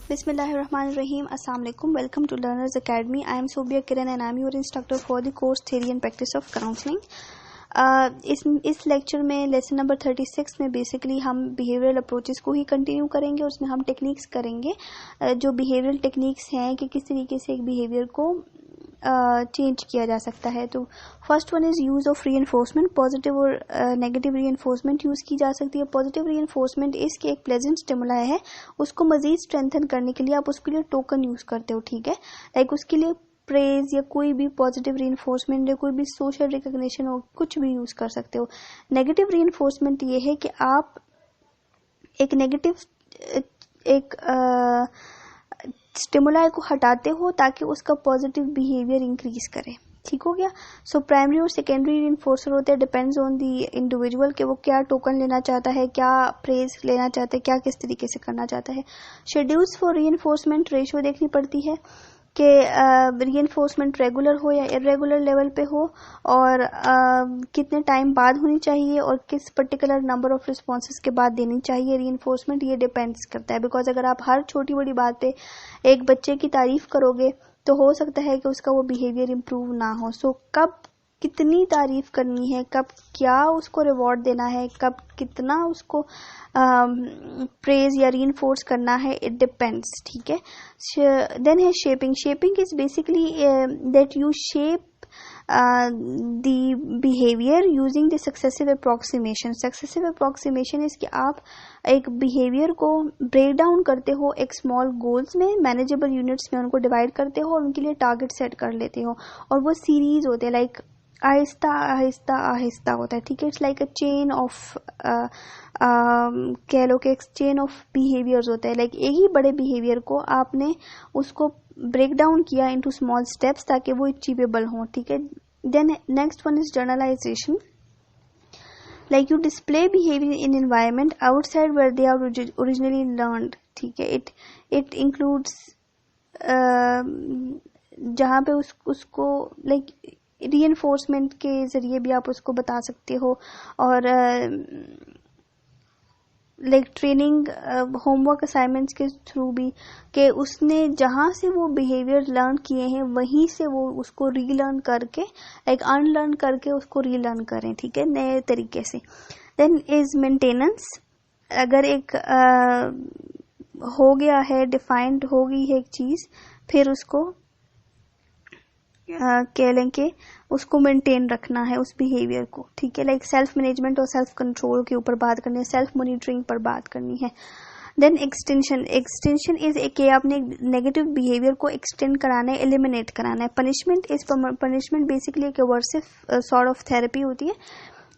Bismillahirrahmanirrahim. Assalamu alaikum. Welcome to Learners Academy. I am Sobia Kiran and I am your instructor for the course Theory and Practice of Counseling. इस lecture में lesson number 36 में basically हम behavioural approaches को ही continue करेंगे। उसमें हम techniques करेंगे, जो बिहेवियरल टेक्निक्स हैं कि किस तरीके से एक बिहेवियर को चेंज किया जा सकता है। तो first one is use of reinforcement. Positive और नेगेटिव रीइंफोर्समेंट यूज़ की जा सकती है। पॉजिटिव रीइंफोर्समेंट इसके एक प्लेजेंट स्टिमुलाई है, उसको मज़ीद स्ट्रेंथन करने के लिए आप उसके लिए टोकन यूज़ करते हो, ठीक है। लाइक उसके लिए प्रेज या कोई भी पॉजिटिव रीइंफोर्समेंट या कोई भी सोशल रिकग्निशन हो, कुछ भी यूज़ कर सकते हो। नेगेटिव रीइंफोर्समेंट ये है कि आप एक नेगेटिव स्टिमुलाई को हटाते हो ताकि उसका पॉजिटिव बिहेवियर इंक्रीज करे, ठीक हो गया। सो प्राइमरी और सेकेंडरी रीइंफोर्सर होते हैं, डिपेंड्स ऑन दी इंडिविजुअल कि वो क्या टोकन लेना चाहता है, क्या प्रेज लेना चाहता है, क्या किस तरीके से करना चाहता है। शेड्यूल्स फॉर रीइंफोर्समेंट रेशियो देखनी पड़ती है कि रीइंफोर्समेंट रेगुलर हो या इरेगुलर लेवल पे हो, और कितने टाइम बाद होनी चाहिए और किस पर्टिकुलर नंबर ऑफ रिस्पॉन्सेज के बाद देनी चाहिए रीइंफोर्समेंट, ये डिपेंड्स करता है। बिकॉज अगर आप हर छोटी बड़ी बात पे एक बच्चे की तारीफ करोगे तो हो सकता है कि उसका वो बिहेवियर इम्प्रूव ना हो। सो कब कितनी तारीफ करनी है, कब क्या उसको रिवॉर्ड देना है, कब कितना उसको प्रेज या रीइंफोर्स करना है, इट डिपेंड्स, ठीक है। देन है shaping. Shaping is basically that U shape the behaviour using the successive approximation. Successive approximation is कि आप एक बिहेवियर को ब्रेक डाउन करते हो एक स्मॉल गोल्स में, मैनेजेबल यूनिट्स में उनको डिवाइड करते हो और उनके लिए टारगेट सेट कर लेते हो, और वो सीरीज होते हैं, लाइक आहिस्ता आहिस्ता आहिस्ता होता है, ठीक है। It's like a chain of कह लो कि एक चेन ऑफ बिहेवियर्स होता है। लाइक एक ही बड़े बिहेवियर को आपने उसको ब्रेक डाउन किया इनटू स्मॉल स्टेप्स ताकि वो अचीवेबल हो, ठीक है। Then next one is generalisation. Like you display behaviour in environment outside where they are originally learned, ठीक है। इट इंक्लूड्स जहाँ पे उसको लाइक रीइंफोर्समेंट के जरिए भी आप उसको बता सकते हो, और लाइक ट्रेनिंग होमवर्क असाइनमेंट्स के थ्रू भी कि उसने जहाँ से वो बिहेवियर लर्न किए हैं वहीं से वो उसको रीलर्न करके, लाइक अनलर्न करके उसको रीलर्न करें, ठीक है, नए तरीके से। Then is maintenance. अगर एक हो गया है, डिफाइंड हो गई है एक चीज़, फिर उसको कह लें कि उसको मेंटेन रखना है उस बिहेवियर को, ठीक है। लाइक सेल्फ मैनेजमेंट और सेल्फ कंट्रोल के ऊपर बात करनी है, सेल्फ मॉनिटरिंग पर बात करनी है। Then extension. एक्सटेंशन इज कि आपने नेगेटिव बिहेवियर को एक्सटेंड कराना है, एलिमिनेट कराना है। पनिशमेंट इज पनिशमेंट बेसिकली एक अवर्सिव सॉर्ट ऑफ थेरेपी होती है,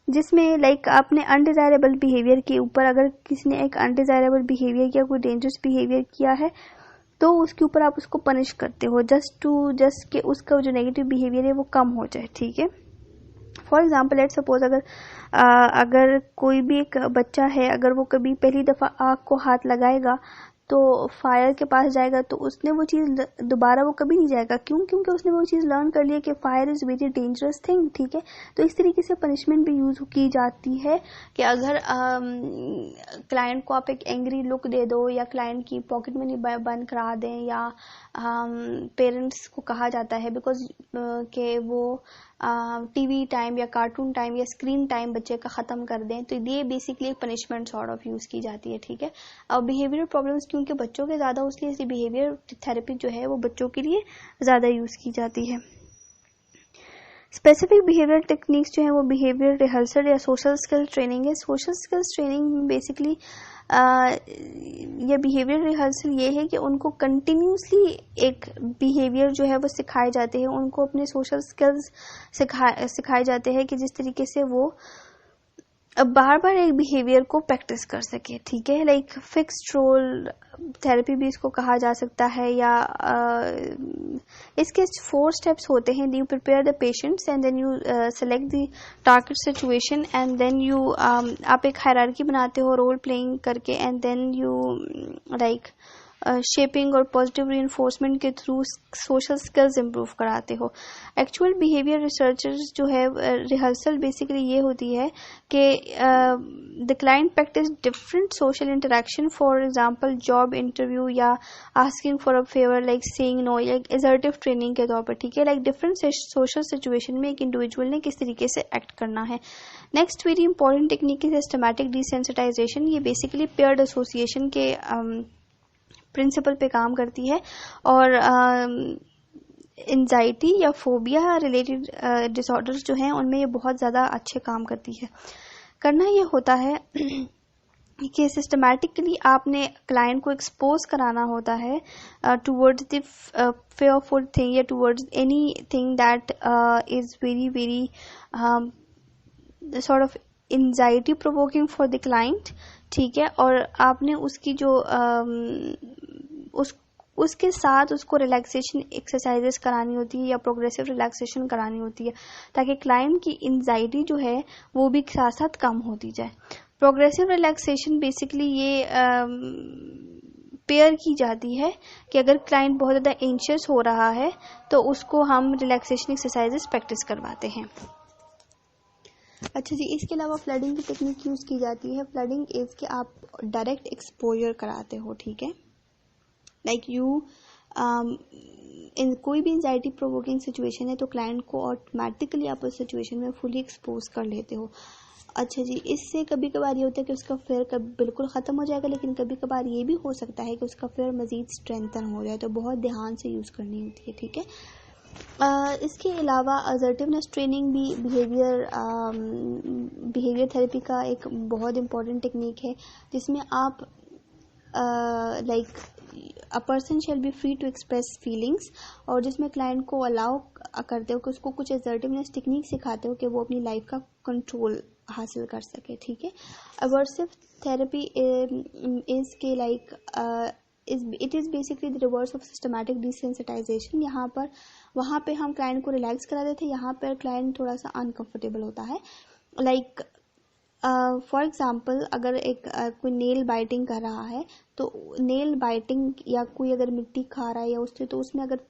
जिसमें लाइक आपने अनडिजायरेबल बिहेवियर के ऊपर, अगर किसी ने एक अनडिजायरेबल बिहेवियर या कोई डेंजरस बिहेवियर किया है तो उसके ऊपर आप उसको पनिश करते हो जस्ट कि उसका जो नेगेटिव बिहेवियर है वो कम हो जाए, ठीक है। फॉर एग्जाम्पल लेट्स सपोज अगर कोई भी एक बच्चा है, अगर वो कभी पहली दफ़ा आग को हाथ लगाएगा तो फायर के पास जाएगा तो उसने वो चीज़ दोबारा वो कभी नहीं जाएगा, क्यों? क्योंकि उसने वो चीज़ लर्न कर लिया कि fire is very dangerous thing, ठीक है। तो इस तरीके से पनिशमेंट भी यूज़ की जाती है कि अगर क्लाइंट को आप एक एंग्री लुक दे दो, या क्लाइंट की पॉकेट मनी बंद करा दें, या पेरेंट्स को कहा जाता है बिकॉज कि वो टीवी टाइम या कार्टून टाइम या स्क्रीन टाइम बच्चे का ख़त्म कर दें, तो ये बेसिकली एक पनिशमेंट सॉर्ट ऑफ यूज़ की जाती है, ठीक है। अब बिहेवियर प्रॉब्लम्स क्योंकि बच्चों के ज़्यादा, इसलिए बिहेवियर थेरेपी जो है वो बच्चों के लिए ज़्यादा यूज़ की जाती है। स्पेसिफिक बिहेवियर टेक्निक्स जो है वो बिहेवियर रिहर्सल या सोशल स्किल्स ट्रेनिंग है। सोशल स्किल्स ट्रेनिंग में बेसिकली ये बिहेवियर रिहर्सल ये है कि उनको कंटिन्यूसली एक बिहेवियर जो है वो सिखाए जाते हैं, उनको अपने सोशल स्किल्स सिखाए जाते हैं कि जिस तरीके से वो बार बार एक बिहेवियर को प्रैक्टिस कर सके, ठीक है। लाइक फिक्स्ड रोल थेरेपी भी इसको कहा जा सकता है, या इसके 4 स्टेप्स होते हैं। You prepare the patients and then you select the target situation and then you आप एक हायरार्की बनाते हो रोल प्लेइंग करके, and then you like shaping और पॉजिटिव रीइंफोर्समेंट के थ्रू सोशल स्किल्स इम्प्रूव कराते हो। एक्चुअल बिहेवियर रिसर्चर्स जो है रिहर्सल बेसिकली ये होती है कि the client practice different social interaction, for example job interview या asking for a favour, like saying no, like assertive training के तौर पर, ठीक है। लाइक डिफरेंट सोशल सिचुएशन में एक इंडिविजुअल ने किस तरीके से एक्ट करना है। Next very important technique is systematic desensitisation. ये बेसिकली पेयर्ड एसोसिएशन के प्रिंसिपल पे काम करती है और एंजाइटी या फोबिया रिलेटेड डिसऑर्डर्स जो हैं उनमें ये बहुत ज़्यादा अच्छे काम करती है। करना ये होता है कि सिस्टमैटिकली आपने क्लाइंट को एक्सपोज कराना होता है टूवर्ड्स द फेयरफुल थिंग या towards any thing that is very very sort of anxiety provoking for the client, ठीक है। और आपने उसकी जो उसके साथ उसको रिलैक्सेशन एक्सरसाइजेस करानी होती है या प्रोग्रेसिव रिलैक्सेशन करानी होती है, ताकि क्लाइंट की एंजाइटी जो है वो भी साथ साथ कम होती जाए। प्रोग्रेसिव रिलैक्सेशन बेसिकली ये पेयर की जाती है कि अगर क्लाइंट बहुत ज़्यादा एंशियस हो रहा है तो उसको हम रिलैक्सेशन एक्सरसाइजेस प्रैक्टिस करवाते हैं। अच्छा जी, इसके अलावा फ्लडिंग की टेक्निक यूज़ की जाती है। फ्लडिंग इज कि आप डायरेक्ट एक्सपोजर कराते हो, ठीक है। लाइक यू इन कोई भी एंजाइटी प्रोवोकिंग सिचुएशन है तो क्लाइंट को ऑटोमेटिकली आप उस सिचुएशन में फुली एक्सपोज कर लेते हो। अच्छा जी, इससे कभी कभार ये होता है कि उसका फेयर कभी बिल्कुल ख़त्म हो जाएगा, लेकिन कभी कभार ये भी हो सकता है कि उसका फेयर मज़ीद स्ट्रेंथन हो जाए, तो बहुत ध्यान से यूज़ करनी होती है, ठीक है। इसके अलावा असर्टिवनेस ट्रेनिंग भी बिहेवियर थेरेपी का एक बहुत इम्पॉर्टेंट टेक्निक है, जिसमें आप like a person shall be free to express feelings, और जिसमें क्लाइंट को अलाउ करते हो कि उसको कुछ असर्टिवनेस टेक्निक सिखाते हो कि वो अपनी लाइफ का कंट्रोल हासिल कर सके, ठीक है। अवर्सिव थेरेपी इज के like it is basically the reverse of systematic desensitisation. वहाँ पे हम क्लाइंट को रिलैक्स करा देते हैं, यहाँ पर क्लाइंट थोड़ा सा अनकंफर्टेबल होता है। लाइक फॉर एग्जाम्पल अगर एक कोई नेल बाइटिंग कर रहा है, तो नेल बाइटिंग या कोई अगर मिट्टी खा रहा है या उससे, तो उसमें अगर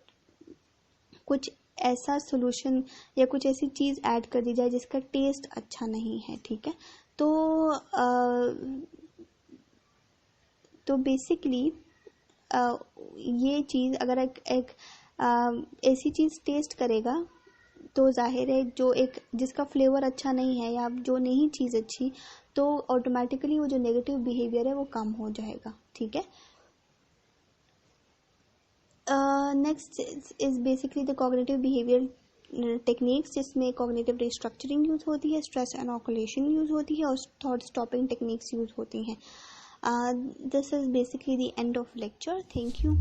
कुछ ऐसा सोल्यूशन या कुछ ऐसी चीज़ ऐड कर दी जाए जिसका टेस्ट अच्छा नहीं है, ठीक है, तो बेसिकली ये चीज़ अगर एक ऐसी चीज़ टेस्ट करेगा तो जाहिर है जिसका फ्लेवर अच्छा नहीं है या जो नहीं चीज़ अच्छी, तो ऑटोमेटिकली वो जो नेगेटिव बिहेवियर है वो कम हो जाएगा, ठीक है। Next is basically the cognitive behaviour techniques, जिसमें कॉग्निटिव रिस्ट्रक्चरिंग यूज़ होती है, स्ट्रेस इनोकुलेशन यूज़ होती है और थॉट स्टॉपिंग टेक्निक्स यूज़ होती हैं। This is basically the end of lecture. Thank you.